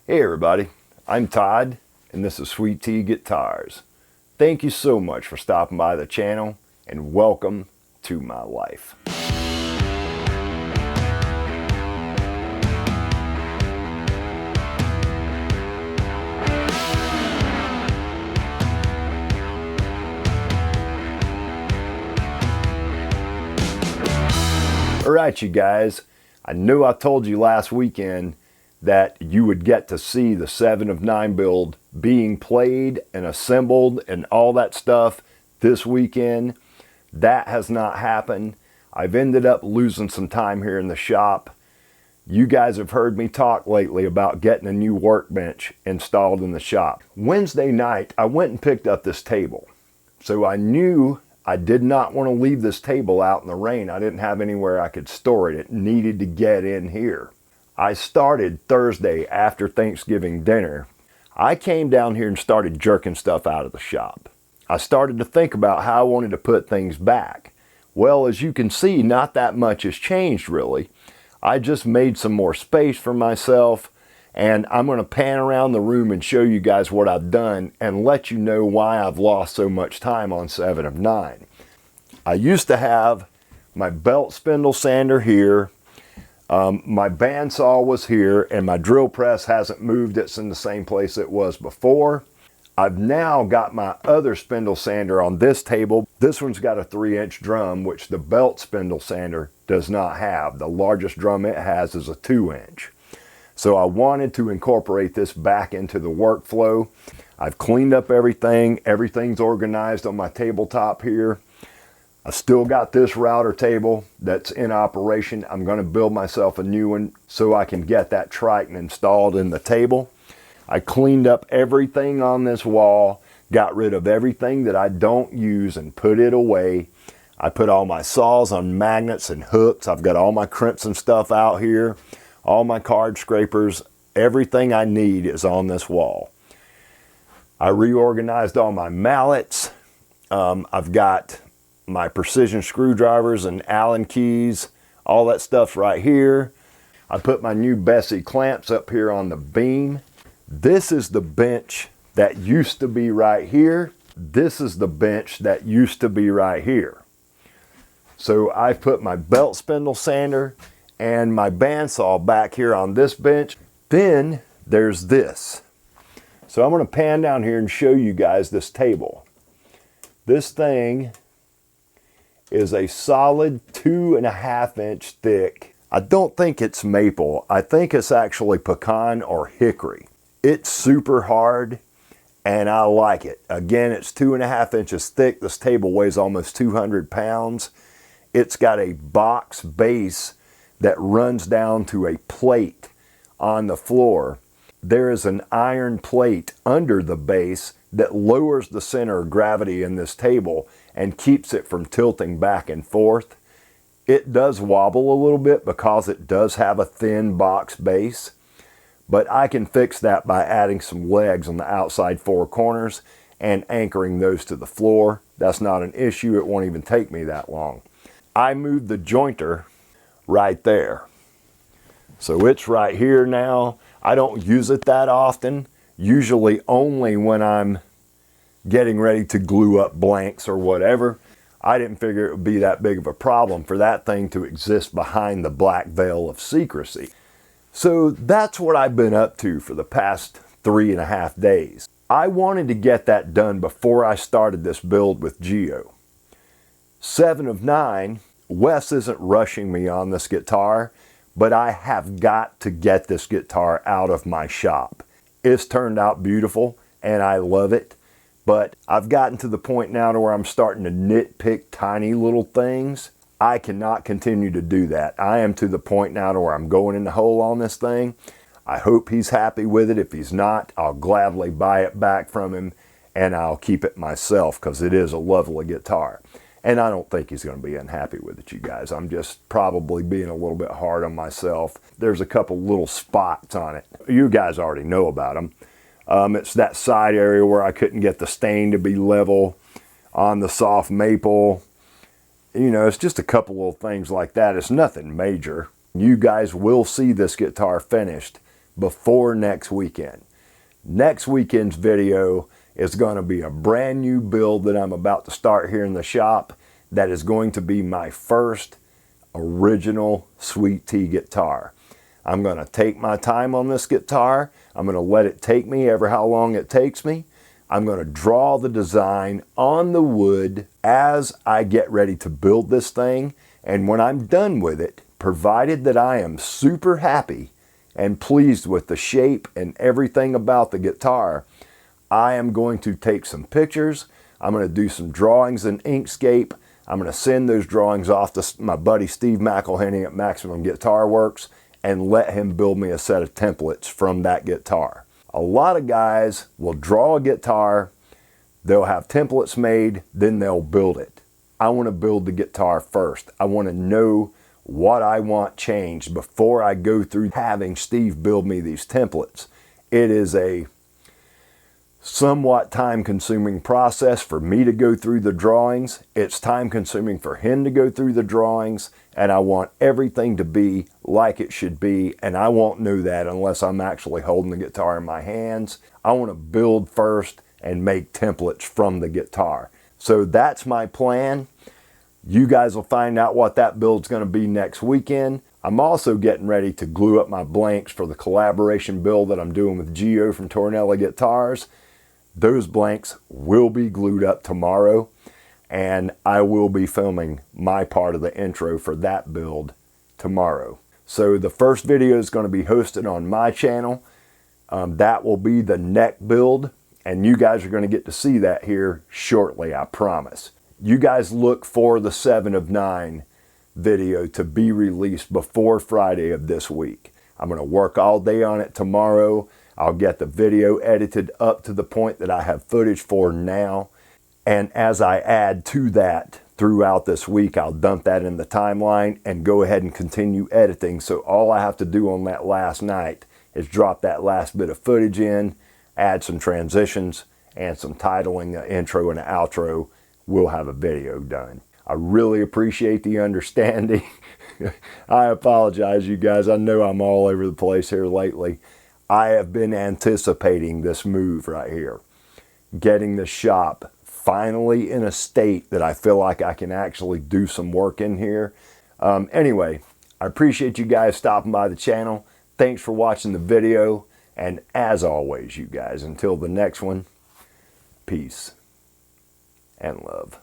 Hey everybody, I'm Todd and this is sweetTguitars. Thank you so much for stopping by the channel and welcome to my life. Alright you guys, I know I told you last weekend that you would get to see the 7 of 9 build being played and assembled and all that stuff this weekend. That has not happened. I've ended up losing some time here in the shop. You guys have heard me talk lately about getting a new workbench installed in the shop. Wednesday night, I went and picked up this table. So I knew I did not want to leave this table out in the rain. I didn't have anywhere I could store it. It needed to get in here. I started Thursday after Thanksgiving dinner. I came down here and started jerking stuff out of the shop. I started to think about how I wanted to put things back. Well, as you can see, not that much has changed really. I just made some more space for myself, and I'm going to pan around the room and show you guys what I've done and let you know why I've lost so much time on 7 of 9. I used to have my belt spindle sander here. My bandsaw was here, and my drill press hasn't moved. It's in the same place it was before. I've now got my other spindle sander on this table. This one's got a 3-inch drum, which the belt spindle sander does not have. The largest drum it has is a 2-inch. So I wanted to incorporate this back into the workflow. I've cleaned up everything. Everything's organized on my tabletop here. I still got this router table that's in operation. I'm going to build myself a new one so I can get that Triton installed in the table. I cleaned up everything on this wall, got rid of everything that I don't use and put it away. I put all my saws on magnets and hooks. I've got all my crimps and stuff out here, all my card scrapers. Everything I need is on this wall. I reorganized all my mallets. I've got my precision screwdrivers and Allen keys, all that stuff's right here. I put my new Bessie clamps up here on the beam. This is the bench that used to be right here. This is the bench that used to be right here. So I've put my belt spindle sander and my bandsaw back here on this bench. Then there's this. So I'm going to pan down here and show you guys this table. This thing is a solid 2.5-inch thick. I don't think it's maple. I think it's actually pecan or hickory. It's super hard and I like it. Again, it's 2.5 inches thick. This table weighs almost 200 pounds. It's got a box base that runs down to a plate on the floor. There is an iron plate under the base that lowers the center of gravity in this table and keeps it from tilting back and forth. It does wobble a little bit because it does have a thin box base, but I can fix that by adding some legs on the outside 4 corners and anchoring those to the floor. That's not an issue. It won't even take me that long. I moved the jointer right there. So it's right here now. I don't use it that often, usually only when I'm getting ready to glue up blanks or whatever. I didn't figure it would be that big of a problem for that thing to exist behind the black veil of secrecy. So that's what I've been up to for the past 3.5 days. I wanted to get that done before I started this build with Geo. 7 of 9, Wes isn't rushing me on this guitar, but I have got to get this guitar out of my shop. It's turned out beautiful and I love it. But I've gotten to the point now to where I'm starting to nitpick tiny little things. I cannot continue to do that. I am to the point now to where I'm going in the hole on this thing. I hope he's happy with it. If he's not, I'll gladly buy it back from him and I'll keep it myself because it is a lovely guitar. And I don't think he's going to be unhappy with it, you guys. I'm just probably being a little bit hard on myself. There's a couple little spots on it. You guys already know about them. It's that side area where I couldn't get the stain to be level on the soft maple. You know, it's just a couple little things like that. It's nothing major. You guys will see this guitar finished before next weekend. Next weekend's video is going to be a brand new build that I'm about to start here in the shop. That is going to be my first original Sweet T guitar. I'm going to take my time on this guitar. I'm going to let it take me ever how long it takes me. I'm going to draw the design on the wood as I get ready to build this thing. And when I'm done with it, provided that I am super happy and pleased with the shape and everything about the guitar, I am going to take some pictures. I'm going to do some drawings in Inkscape. I'm going to send those drawings off to my buddy Steve McElhenney at Maximum Guitar Works and let him build me a set of templates from that guitar. A lot of guys will draw a guitar, they'll have templates made, then they'll build it. I want to build the guitar first. I want to know what I want changed before I go through having Steve build me these templates. It is a somewhat time-consuming process for me to go through the drawings. It's time-consuming for him to go through the drawings, and I want everything to be like it should be, and I won't know that unless I'm actually holding the guitar in my hands. I want to build first and make templates from the guitar. So that's my plan. You guys will find out what that build's going to be next weekend. I'm also getting ready to glue up my blanks for the collaboration build that I'm doing with Gio from Tornella Guitars. Those blanks will be glued up tomorrow, and I will be filming my part of the intro for that build tomorrow. So the first video is going to be hosted on my channel. That will be the neck build, and you guys are going to get to see that here shortly, I promise. You guys look for the 7 of 9 video to be released before Friday of this week. I'm going to work all day on it tomorrow. I'll get the video edited up to the point that I have footage for now. And as I add to that throughout this week, I'll dump that in the timeline and go ahead and continue editing. So all I have to do on that last night is drop that last bit of footage in, add some transitions and some titling, an intro and an outro. We'll have a video done. I really appreciate the understanding. I apologize, you guys. I know I'm all over the place here lately. I have been anticipating this move right here. Getting the shop finally in a state that I feel like I can actually do some work in here. Anyway, I appreciate you guys stopping by the channel. Thanks for watching the video. And as always, you guys, until the next one, peace and love.